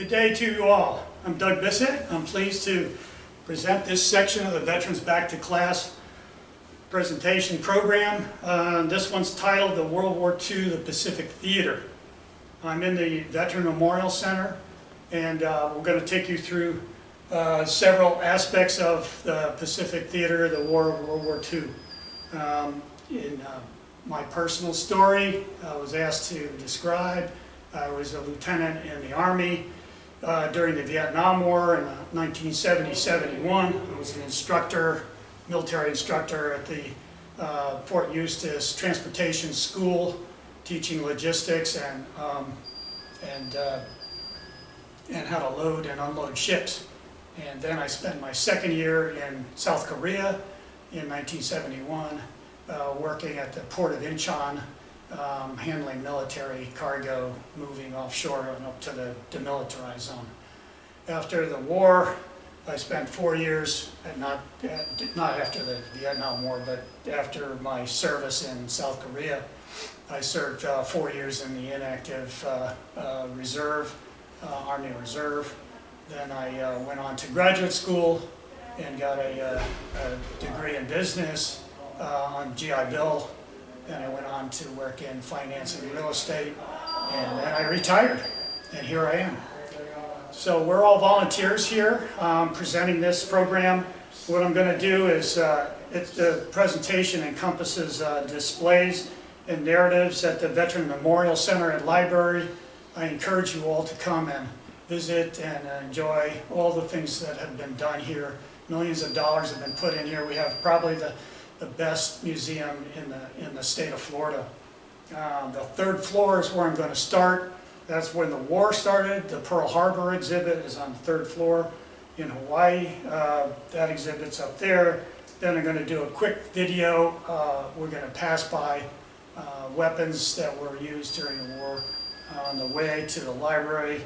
Good day to you all. I'm Doug Bisset. I'm pleased to present this section of the Veterans Back to Class presentation program. This one's titled the World War II, the Pacific Theater. I'm in the Veteran Memorial Center, and we're going to take you through several aspects of the Pacific Theater, the War of World War II. In my personal story, I was asked to describe. I was a lieutenant in the Army during the Vietnam War in 1970-71. I was an instructor, military instructor at the Fort Eustis Transportation School, teaching logistics and how to load and unload ships. And then I spent my second year in South Korea in 1971, working at the port of Incheon, handling military cargo moving offshore and up to the demilitarized zone. After the war, I spent 4 years, not after the Vietnam War, but after my service in South Korea. I served 4 years in the inactive reserve, Army Reserve. Then I went on to graduate school and got a degree in business on GI Bill. Then I went on to work in finance and real estate, and then I retired, and here I am. So we're all volunteers here presenting this program. What I'm going to do is, the presentation encompasses displays and narratives at the Veteran Memorial Center and Library. I encourage you all to come and visit and enjoy all the things that have been done here. Millions of dollars have been put in here. We have probably the best museum in the state of Florida. The third floor is where I'm going to start. That's when the war started. The Pearl Harbor exhibit is on the third floor in Hawaii. That exhibit's up there. Then I'm going to do a quick video. We're going to pass by weapons that were used during the war on the way to the library.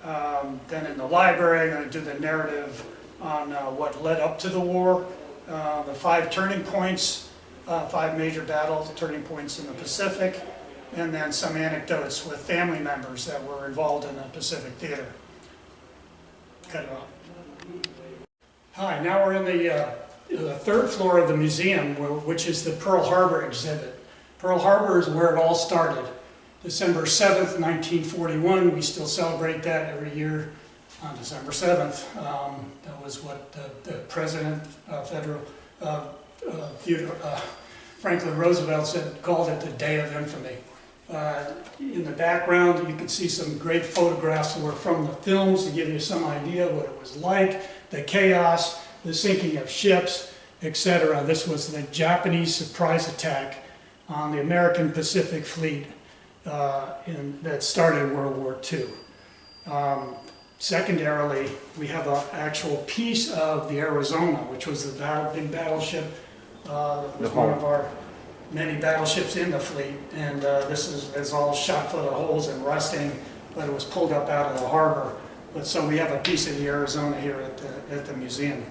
Then in the library, I'm going to do the narrative on what led up to the war. The 5 turning points, 5 major battles, turning points in the Pacific, and then some anecdotes with family members that were involved in the Pacific Theater. Cut it off. Hi, now we're in the third floor of the museum, which is the Pearl Harbor exhibit. Pearl Harbor is where it all started. December 7th, 1941, we still celebrate that every year. On December 7th, that was what the President Franklin Roosevelt called it the Day of Infamy. In the background, you can see some great photographs that were from the films to give you some idea of what it was like, the chaos, the sinking of ships, etc. This was the Japanese surprise attack on the American Pacific Fleet that started World War II. Secondarily, we have an actual piece of the Arizona, which was the big battleship. It was one of our many battleships in the fleet, and this is all shot full of holes and rusting, but it was pulled up out of the harbor. But so we have a piece of the Arizona here at the museum.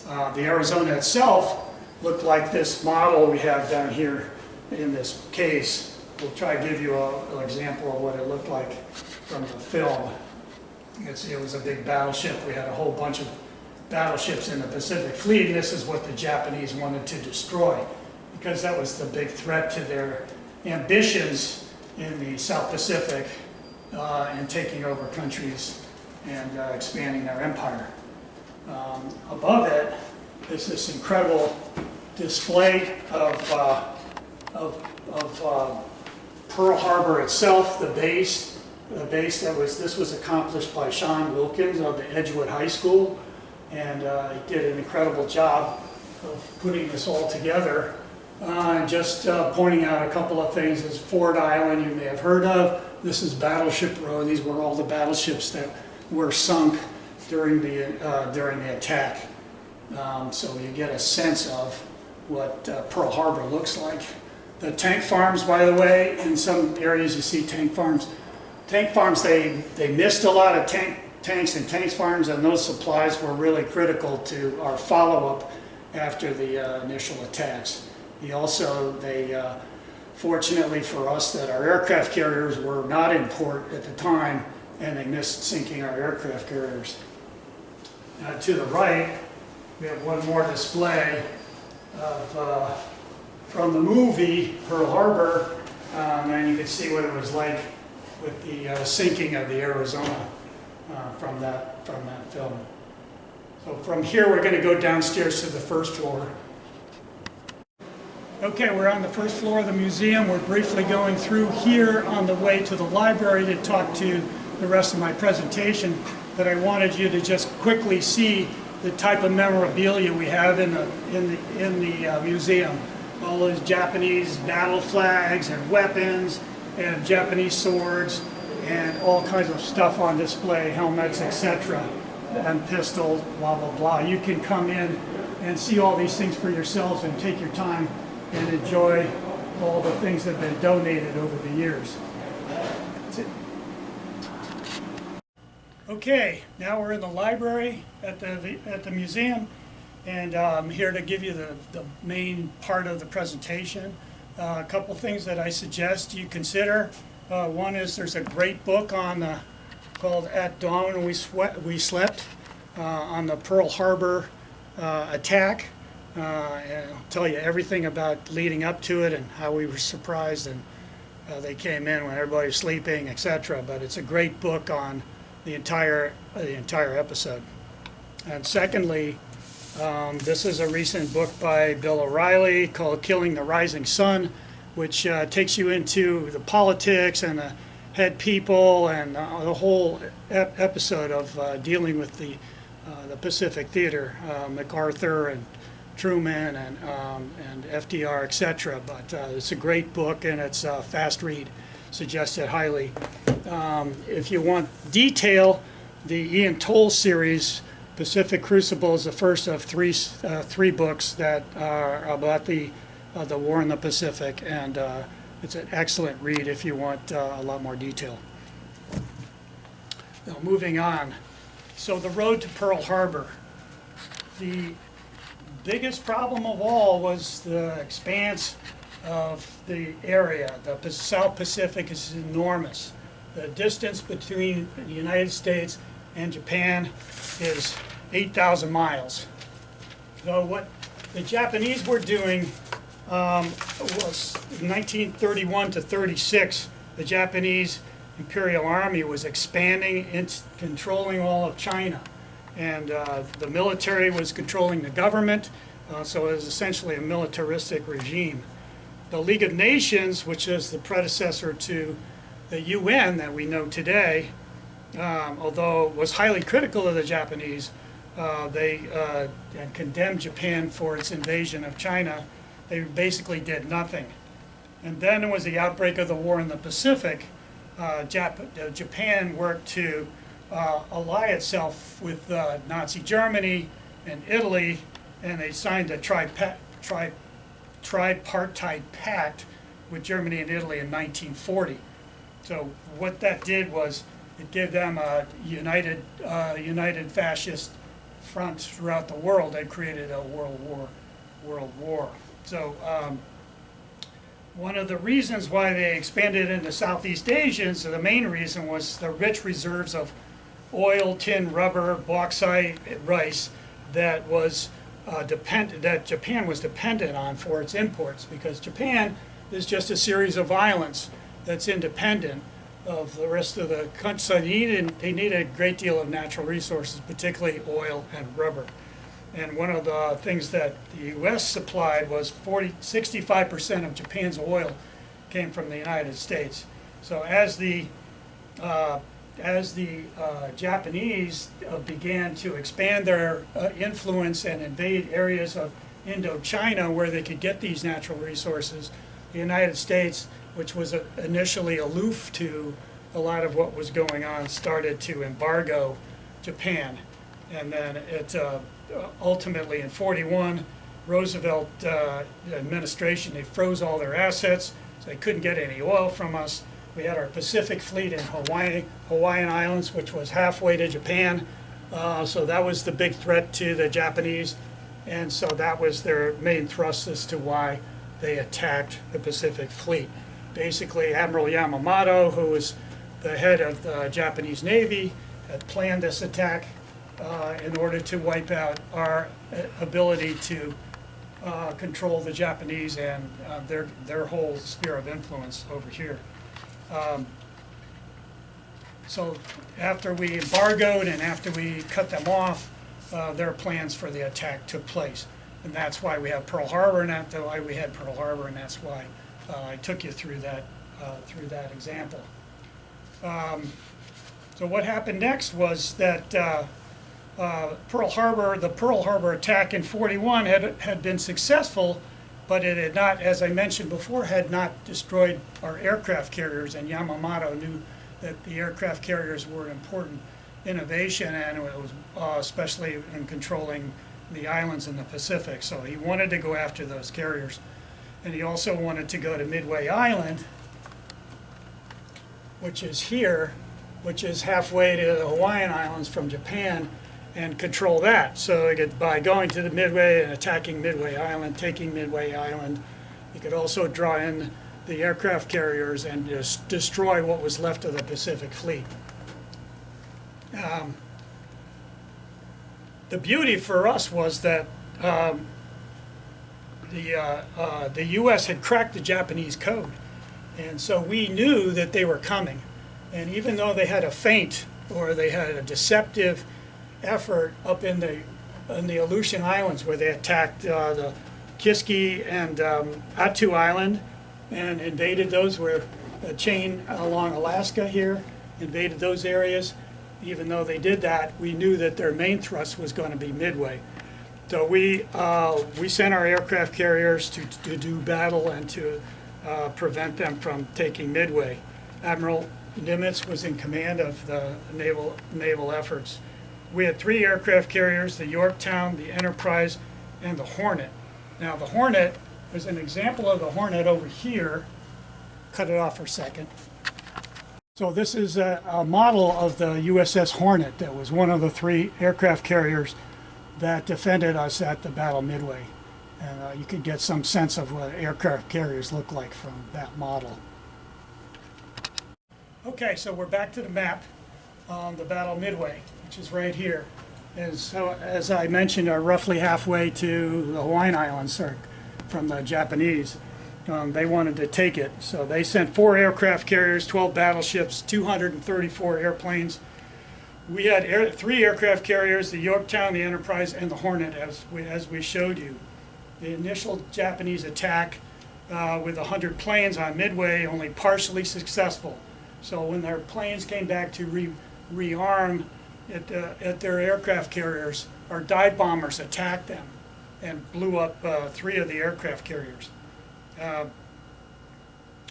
The Arizona itself looked like this model we have down here in this case. We'll try to give you an example of what it looked like from the film. You can see it was a big battleship. We had a whole bunch of battleships in the Pacific Fleet, and this is what the Japanese wanted to destroy, because that was the big threat to their ambitions in the South Pacific and taking over countries and expanding their empire. Above it is this incredible display of Pearl Harbor itself, the base. This was accomplished by Sean Wilkins of the Edgewood High School, and he did an incredible job of putting this all together. Just pointing out a couple of things. This Ford Island you may have heard of. This is Battleship Row. These were all the battleships that were sunk during the attack. So you get a sense of what Pearl Harbor looks like. The tank farms, by the way, in some areas you see tank farms. Tank farms, they missed a lot of tanks and tank farms, and those supplies were really critical to our follow-up after the initial attacks. Fortunately for us, that our aircraft carriers were not in port at the time, and they missed sinking our aircraft carriers. To the right, we have one more display of, from the movie Pearl Harbor, and you can see what it was like with the sinking of the Arizona from that film. So from here, we're going to go downstairs to the first floor. Okay, we're on the first floor of the museum. We're briefly going through here on the way to the library to talk to the rest of my presentation, but I wanted you to just quickly see the type of memorabilia we have in the museum. All those Japanese battle flags and weapons and Japanese swords and all kinds of stuff on display, helmets, etc., and pistols, blah, blah, blah. You can come in and see all these things for yourselves and take your time and enjoy all the things that have been donated over the years. That's it. Okay, now we're in the library at the museum, and I'm here to give you the main part of the presentation. A couple things that I suggest you consider. One is there's a great book on called At Dawn We Slept on the Pearl Harbor attack. And I'll tell you everything about leading up to it and how we were surprised and they came in when everybody was sleeping, etc. But it's a great book on the entire episode. And secondly, this is a recent book by Bill O'Reilly called Killing the Rising Sun, which takes you into the politics and the head people and the whole episode of dealing with the Pacific Theater, MacArthur and Truman and FDR, etc. But it's a great book and it's a fast read. Suggest it highly. If you want detail, the Ian Toll series, Pacific Crucible, is the first of three books that are about the war in the Pacific, and it's an excellent read if you want a lot more detail. Now, moving on. So the road to Pearl Harbor. The biggest problem of all was the expanse of the area. The South Pacific is enormous. The distance between the United States and Japan is 8,000 miles. So what the Japanese were doing was 1931 to 36, the Japanese Imperial Army was expanding and controlling all of China. And the military was controlling the government, so it was essentially a militaristic regime. The League of Nations, which is the predecessor to the UN that we know today, although was highly critical of the Japanese, they condemned Japan for its invasion of China. They basically did nothing. And then there was the outbreak of the war in the Pacific. Japan worked to ally itself with Nazi Germany and Italy, and they signed a tripartite pact with Germany and Italy in 1940. So what that did was it gave them a united fascist front throughout the world and created a world war. So one of the reasons why they expanded into Southeast Asia, so the main reason was the rich reserves of oil, tin, rubber, bauxite, rice that was that Japan was dependent on for its imports, because Japan is just a series of islands that's independent of the rest of the country. So they needed a great deal of natural resources, particularly oil and rubber. And one of the things that the U.S. supplied was 65% of Japan's oil came from the United States. So as the Japanese began to expand their influence and invade areas of Indochina where they could get these natural resources, the United States, which was initially aloof to a lot of what was going on, started to embargo Japan. And then it ultimately in 41, Roosevelt administration, they froze all their assets, so they couldn't get any oil from us. We had our Pacific Fleet in Hawaiian Islands, which was halfway to Japan. So that was the big threat to the Japanese. And so that was their main thrust as to why they attacked the Pacific Fleet. Basically, Admiral Yamamoto, who was the head of the Japanese Navy had planned this attack in order to wipe out our ability to control the Japanese and their whole sphere of influence over here. So after we embargoed and after we cut them off, their plans for the attack took place. And that's why we have Pearl Harbor, and that's why we had Pearl Harbor, and that's why I took you through that example. So what happened next was that the Pearl Harbor attack in '41 had been successful, but it had not, as I mentioned before, had not destroyed our aircraft carriers, and Yamamoto knew that the aircraft carriers were an important innovation, and it was especially in controlling the islands in the Pacific. So he wanted to go after those carriers. And he also wanted to go to Midway Island, which is here, which is halfway to the Hawaiian Islands from Japan, and control that. So by going to the Midway and attacking Midway Island, taking Midway Island, he could also draw in the aircraft carriers and just destroy what was left of the Pacific Fleet. The beauty for us was that the U.S. had cracked the Japanese code, and so we knew that they were coming. And even though they had a feint, or they had a deceptive effort up in the Aleutian Islands, where they attacked the Kiski and Attu Island and invaded those, where a chain along Alaska here invaded those areas. Even though they did that, we knew that their main thrust was going to be Midway. So we sent our aircraft carriers to do battle and to prevent them from taking Midway. Admiral Nimitz was in command of the naval efforts. We had 3 aircraft carriers: the Yorktown, the Enterprise, and the Hornet. Now the Hornet, there's an example of the Hornet over here. Cut it off for a second. So this is a model of the USS Hornet that was one of the 3 aircraft carriers that defended us at the Battle Midway. And you could get some sense of what aircraft carriers look like from that model. Okay, so we're back to the map on the Battle Midway, which is right here. And so, as I mentioned, are roughly halfway to the Hawaiian Islands from the Japanese. They wanted to take it, so they sent 4 aircraft carriers, 12 battleships, 234 airplanes. We had 3 aircraft carriers: the Yorktown, the Enterprise, and the Hornet, as we showed you. The initial Japanese attack with 100 planes on Midway only partially successful. So when their planes came back to rearm at their aircraft carriers, our dive bombers attacked them and blew up 3 of the aircraft carriers.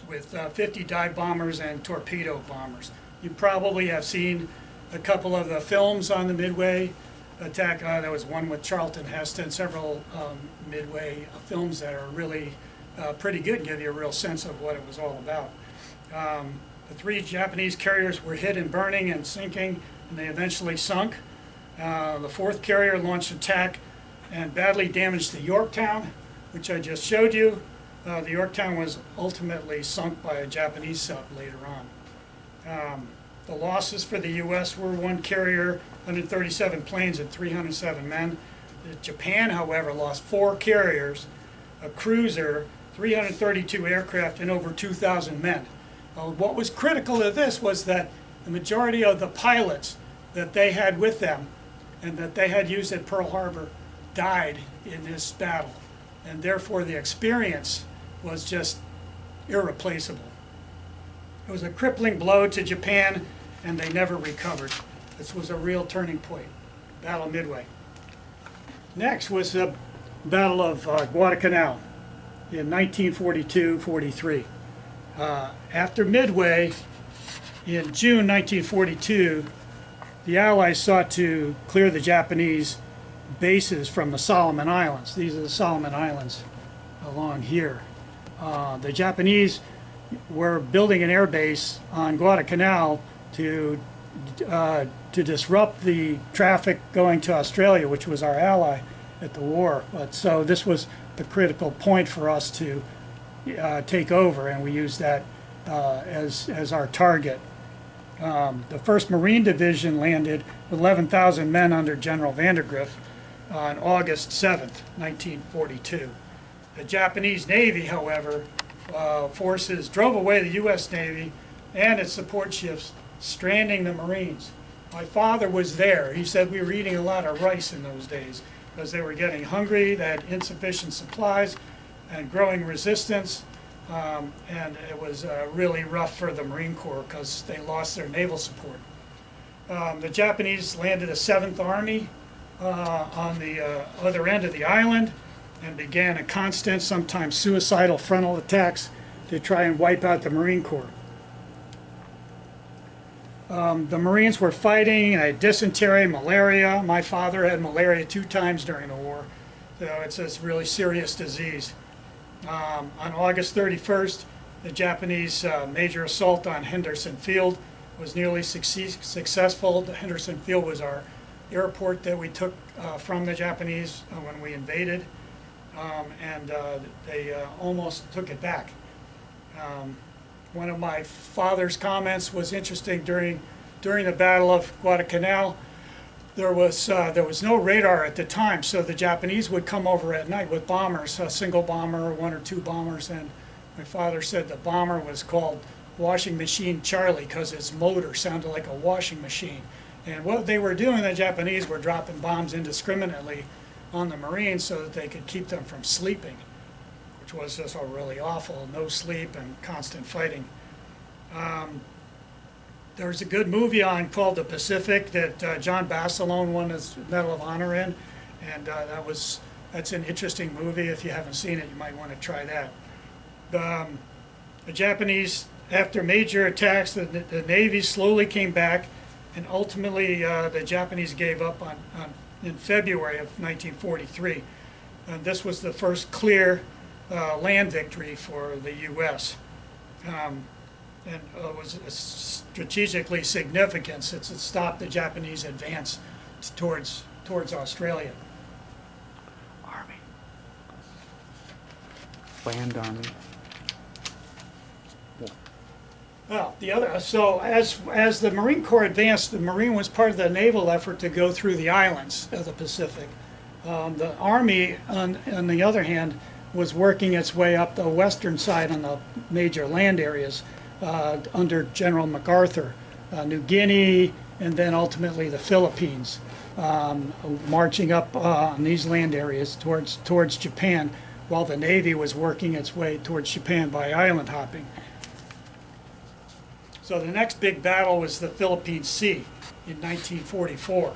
With 50 dive bombers and torpedo bombers. You probably have seen a couple of the films on the Midway attack. There was one with Charlton Heston, several Midway films that are really pretty good, give you a real sense of what it was all about. The 3 Japanese carriers were hit and burning and sinking, and they eventually sunk. The 4th carrier launched an attack and badly damaged the Yorktown, which I just showed you. The Yorktown was ultimately sunk by a Japanese sub later on. The losses for the U.S. were 1 carrier, 137 planes, and 307 men. Japan, however, lost 4 carriers, a cruiser, 332 aircraft, and over 2,000 men. What was critical of this was that the majority of the pilots that they had with them and that they had used at Pearl Harbor died in this battle, and therefore the experience was just irreplaceable. It was a crippling blow to Japan, and they never recovered. This was a real turning point, Battle Midway. Next was the Battle of Guadalcanal in 1942-43. After Midway, in June 1942, the Allies sought to clear the Japanese bases from the Solomon Islands. These are the Solomon Islands along here. The Japanese were building an air base on Guadalcanal to disrupt the traffic going to Australia, which was our ally at the war. But so this was the critical point for us to take over, and we used that as our target. The 1st Marine Division landed with 11,000 men under General Vandergrift on August 7th, 1942. The Japanese Navy, however, forces drove away the U.S. Navy and its support ships, stranding the Marines. My father was there. He said we were eating a lot of rice in those days because they were getting hungry, they had insufficient supplies and growing resistance, and it was really rough for the Marine Corps because they lost their naval support. The Japanese landed a 7th Army on the other end of the island and began a constant, sometimes suicidal frontal attacks to try and wipe out the Marine Corps. The Marines were fighting dysentery, malaria. My father had malaria 2 times during the war, so it's a really serious disease. On August 31st, the Japanese major assault on Henderson Field was nearly successful. The Henderson Field was our airport that we took from the Japanese when we invaded, and they almost took it back. One of my father's comments was interesting. During the Battle of Guadalcanal, there was no radar at the time, so the Japanese would come over at night with bombers, a single bomber, 1 or 2 bombers, and my father said the bomber was called Washing Machine Charlie because its motor sounded like a washing machine. And what they were doing, the Japanese were dropping bombs indiscriminately on the Marines so that they could keep them from sleeping, which was just really awful, no sleep and constant fighting. There's a good movie on called The Pacific that John Basilone won his Medal of Honor in, and that's an interesting movie. If you haven't seen it, you might want to try that. The Japanese, after major attacks, the Navy slowly came back, and ultimately the Japanese gave up in February of 1943. And this was the first clear land victory for the U.S. And it was strategically significant since it stopped the Japanese advance towards Australia. Army. Land Army. Well, so as the Marine Corps advanced, the Marine was part of the naval effort to go through the islands of the Pacific. The Army, on the other hand, was working its way up the western side on the major land areas under General MacArthur, New Guinea, and then ultimately the Philippines, marching up on these land areas towards Japan, while the Navy was working its way towards Japan by island hopping. So the next big battle was the Philippine Sea in 1944.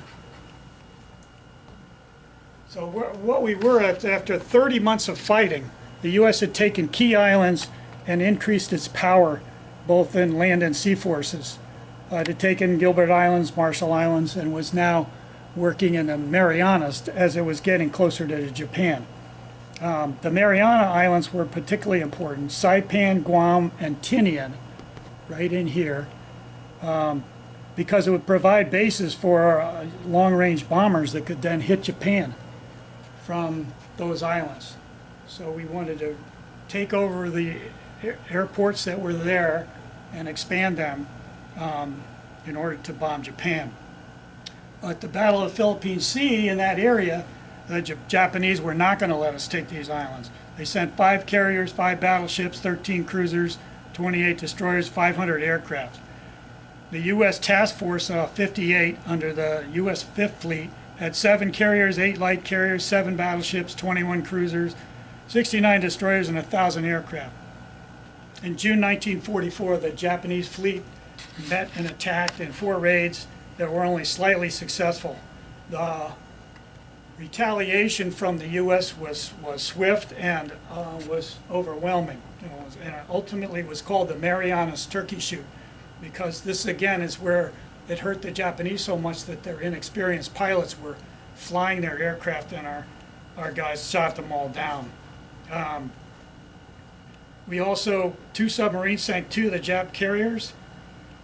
So what we were at, after 30 months of fighting, the U.S. had taken key islands and increased its power both in land and sea forces. It had taken Gilbert Islands, Marshall Islands, and was now working in the Marianas as it was getting closer to Japan. The Mariana Islands were particularly important. Saipan, Guam, and Tinian, right in here, because it would provide bases for long-range bombers that could then hit Japan from those islands. So we wanted to take over the airports that were there and expand them in order to bomb Japan. At the Battle of the Philippine Sea in that area, the Japanese were not going to let us take these islands. They sent 5 carriers, 5 battleships, 13 cruisers, 28 destroyers, 500 aircraft. The U.S. Task Force 58 under the U.S. Fifth Fleet had 7 carriers, 8 light carriers, 7 battleships, 21 cruisers, 69 destroyers, and 1,000 aircraft. In June 1944, the Japanese fleet met and attacked in 4 raids that were only slightly successful. The retaliation from the U.S. was swift and was overwhelming. And it ultimately was called the Marianas Turkey Shoot, because this again is where it hurt the Japanese so much that their inexperienced pilots were flying their aircraft, and our guys shot them all down. We also, 2 submarines sank 2 of the Jap carriers,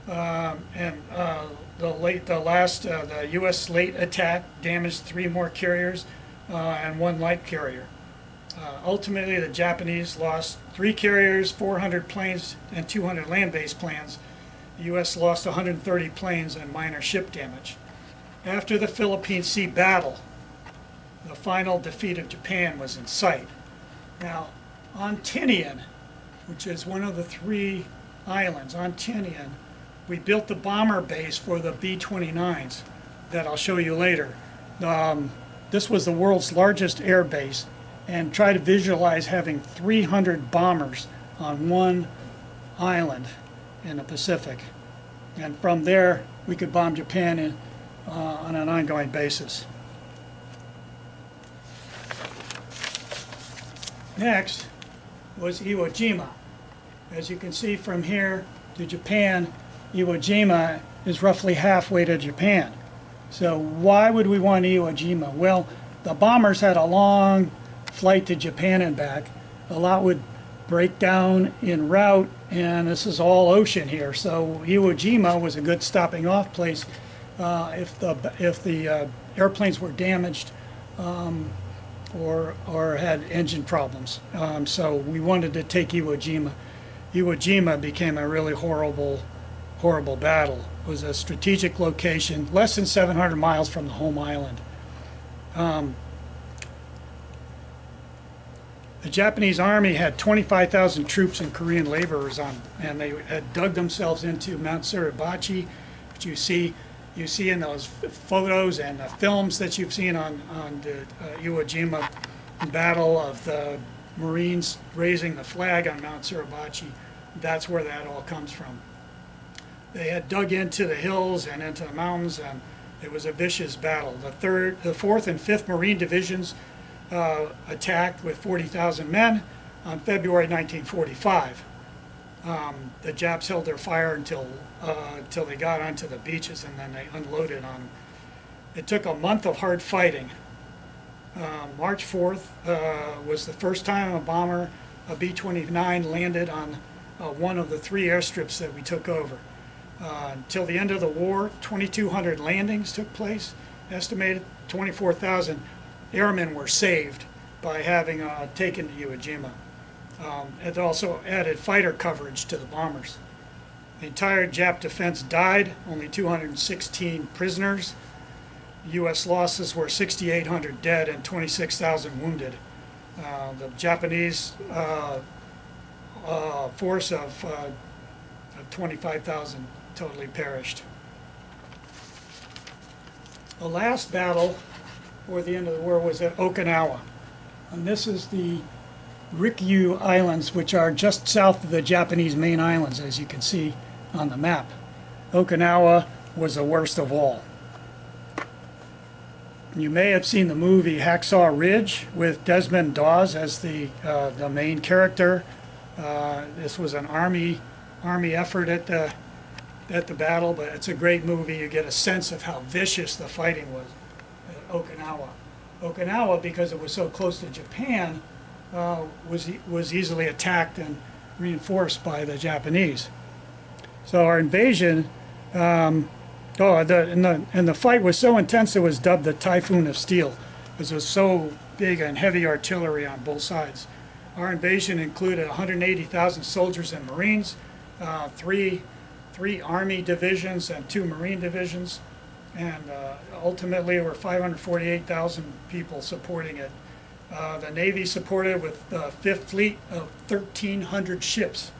and the U.S. late attack damaged 3 more carriers and 1 light carrier. Ultimately, the Japanese lost 3 carriers, 400 planes, and 200 land-based planes The U.S. lost 130 planes and minor ship damage. After the Philippine Sea battle, the final defeat of Japan was in sight. Now, on Tinian, which is one of the 3 islands, on Tinian, we built the bomber base for the B-29s that I'll show you later. This was the world's largest air base, and try to visualize having 300 bombers on one island in the Pacific. And from there, we could bomb Japan on an ongoing basis. Next was Iwo Jima. As you can see from here to Japan, Iwo Jima is roughly halfway to Japan. So why would we want Iwo Jima? Well, the bombers had a long flight to Japan and back. A lot would break down en route, and this is all ocean here. So Iwo Jima was a good stopping off place if the airplanes were damaged or had engine problems. So we wanted to take Iwo Jima. Iwo Jima became a really horrible battle. It was a strategic location, less than 700 miles from the home island. The Japanese army had 25,000 troops and Korean laborers and they had dug themselves into Mount Suribachi, which you see in those photos and films that you've seen on the Iwo Jima battle of the Marines raising the flag on Mount Suribachi. That's where that all comes from. They had dug into the hills and into the mountains, and it was a vicious battle. The 4th and 5th Marine Divisions attacked with 40,000 men on February 1945. The Japs held their fire until they got onto the beaches, and then they unloaded on them. It took a month of hard fighting. March 4th was the first time a B-29 landed on one of the 3 airstrips that we took over. Until the end of the war, 2,200 landings took place. Estimated 24,000 airmen were saved by having taken to Iwo Jima. It also added fighter coverage to the bombers. The entire Jap defense died, only 216 prisoners. U.S. losses were 6,800 dead and 26,000 wounded. The Japanese force of 25,000 totally perished. The last battle for the end of the war was at Okinawa. And this is the Ryukyu Islands, which are just south of the Japanese main islands, as you can see on the map. Okinawa was the worst of all. You may have seen the movie Hacksaw Ridge with Desmond Dawes as the main character. This was an army effort at the battle, but it's a great movie. You get a sense of how vicious the fighting was at Okinawa. Okinawa, because it was so close to Japan, was easily attacked and reinforced by the Japanese. So our invasion, and the fight was so intense it was dubbed the Typhoon of Steel, because it was so big and heavy artillery on both sides. Our invasion included 180,000 soldiers and Marines, three Army divisions and 2 Marine divisions, and ultimately there were 548,000 people supporting it. The Navy supported with the 5th Fleet of 1,300 ships.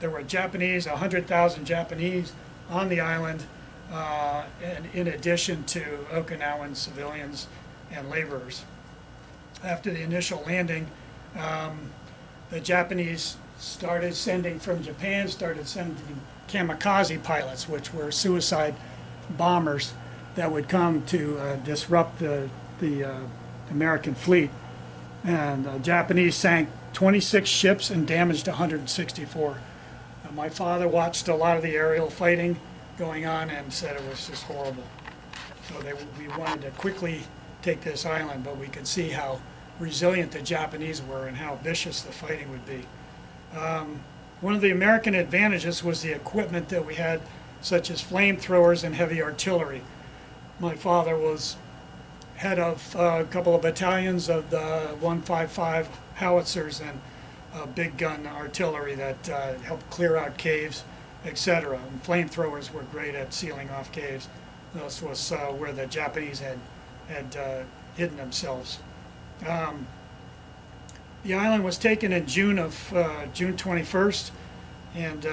There were 100,000 Japanese on the island, and in addition to Okinawan civilians and laborers. After the initial landing, the Japanese started sending kamikaze pilots, which were suicide bombers that would come to disrupt the American fleet. And the Japanese sank 26 ships and damaged 164. My father watched a lot of the aerial fighting going on and said it was just horrible. So we wanted to quickly take this island, but we could see how resilient the Japanese were and how vicious the fighting would be. One of the American advantages was the equipment that we had, such as flamethrowers and heavy artillery. My father was head of a couple of battalions of the 155 howitzers and big gun artillery that helped clear out caves etc. And flamethrowers were great at sealing off caves. This was where the Japanese had hidden themselves. The island was taken in June 21st, and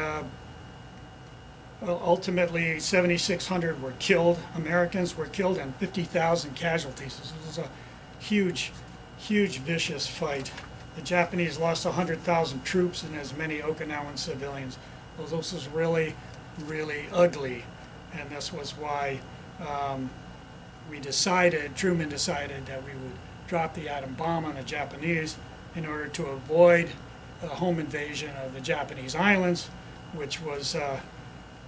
ultimately 7,600 were killed. Americans were killed, and 50,000 casualties. This was a huge, vicious fight. The Japanese lost 100,000 troops and as many Okinawan civilians. So this was really, really ugly, and this was why Truman decided that we would drop the atom bomb on the Japanese in order to avoid a home invasion of the Japanese islands, which was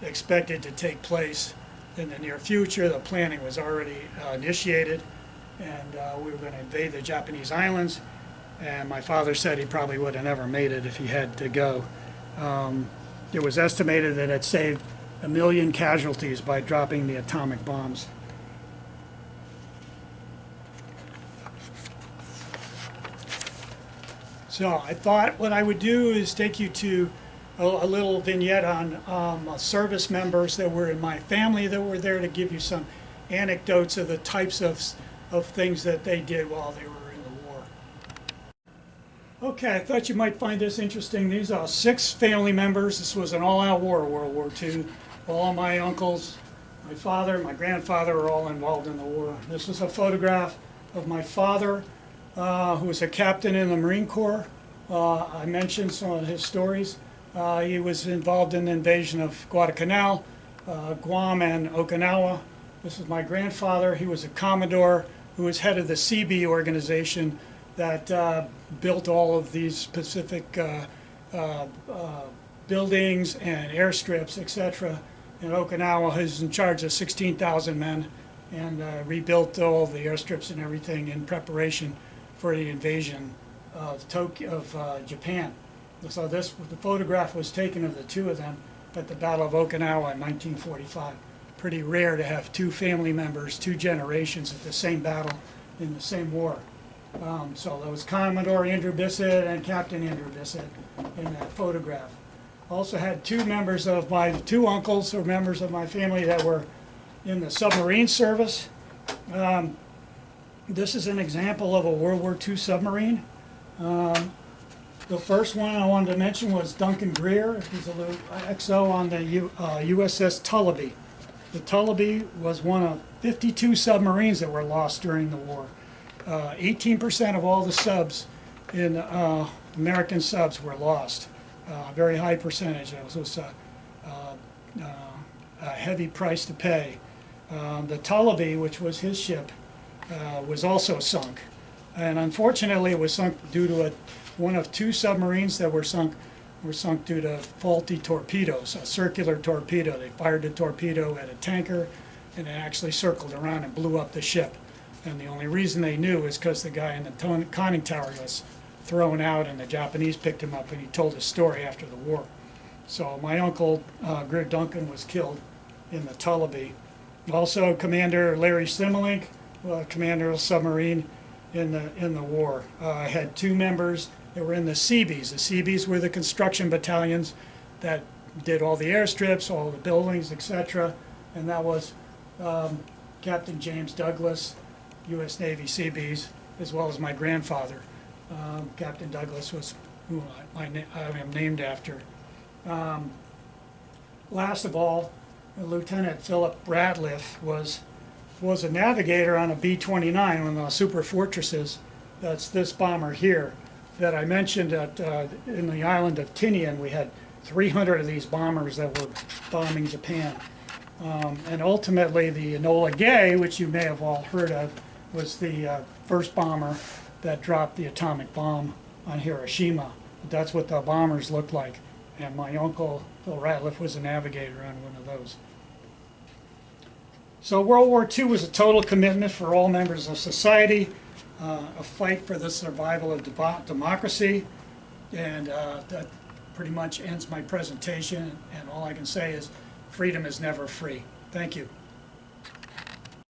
expected to take place in the near future. The planning was already initiated, and we were going to invade the Japanese islands, and my father said he probably would have never made it if he had to go. It was estimated that it saved 1 million casualties by dropping the atomic bombs. So I thought what I would do is take you to a little vignette on service members that were in my family that were there, to give you some anecdotes of the types of things that they did while they were in the war. Okay, I thought you might find this interesting. These are 6 family members. This was an all-out war, World War II. All my uncles, my father, my grandfather were all involved in the war. This is a photograph of my father, who was a captain in the Marine Corps. I mentioned some of his stories. He was involved in the invasion of Guadalcanal, Guam, and Okinawa. This is my grandfather. He was a Commodore who was head of the CB organization that built all of these Pacific buildings and airstrips, etc. And Okinawa is in charge of 16,000 men, and rebuilt all the airstrips and everything in preparation for the invasion of Japan. So the photograph was taken of the 2 of them at the Battle of Okinawa in 1945. Pretty rare to have 2 family members, 2 generations at the same battle in the same war. So that was Commodore Andrew Bisset and Captain Andrew Bisset in that photograph. Also had 2 members of my 2 uncles, or members of my family, that were in the submarine service. This is an example of a World War II submarine. The first one I wanted to mention was Duncan Greer. He's a little XO on the USS Tullabee. The Tullabee was one of 52 submarines that were lost during the war. 18% of all the subs in American subs were lost. A very high percentage. It was a heavy price to pay. The Tullabee, which was his ship, was also sunk. And unfortunately, it was sunk due to one of 2 submarines that were sunk due to faulty torpedoes, a circular torpedo. They fired the torpedo at a tanker, and it actually circled around and blew up the ship. And the only reason they knew is because the guy in the conning tower was thrown out, and the Japanese picked him up, and he told his story after the war. So my uncle, Greer Duncan, was killed in the Tullabee. Also, Commander Larry Simmelink, commander of a submarine in the war. I had 2 members that were in the Seabees. The Seabees were the construction battalions that did all the airstrips, all the buildings, etc. And that was Captain James Douglas, U.S. Navy Seabees, as well as my grandfather. Captain Douglas was who I am named after. Last of all, Lieutenant Philip Ratliff was a navigator on a B-29, one of the super fortresses. That's this bomber here that I mentioned in the island of Tinian. We had 300 of these bombers that were bombing Japan. And ultimately the Enola Gay, which you may have all heard of, was the first bomber that dropped the atomic bomb on Hiroshima. That's what the bombers looked like. And my uncle, Phil Ratliff, was a navigator on one of those. So World War II was a total commitment for all members of society, a fight for the survival of democracy, and that pretty much ends my presentation, and all I can say is freedom is never free. Thank you.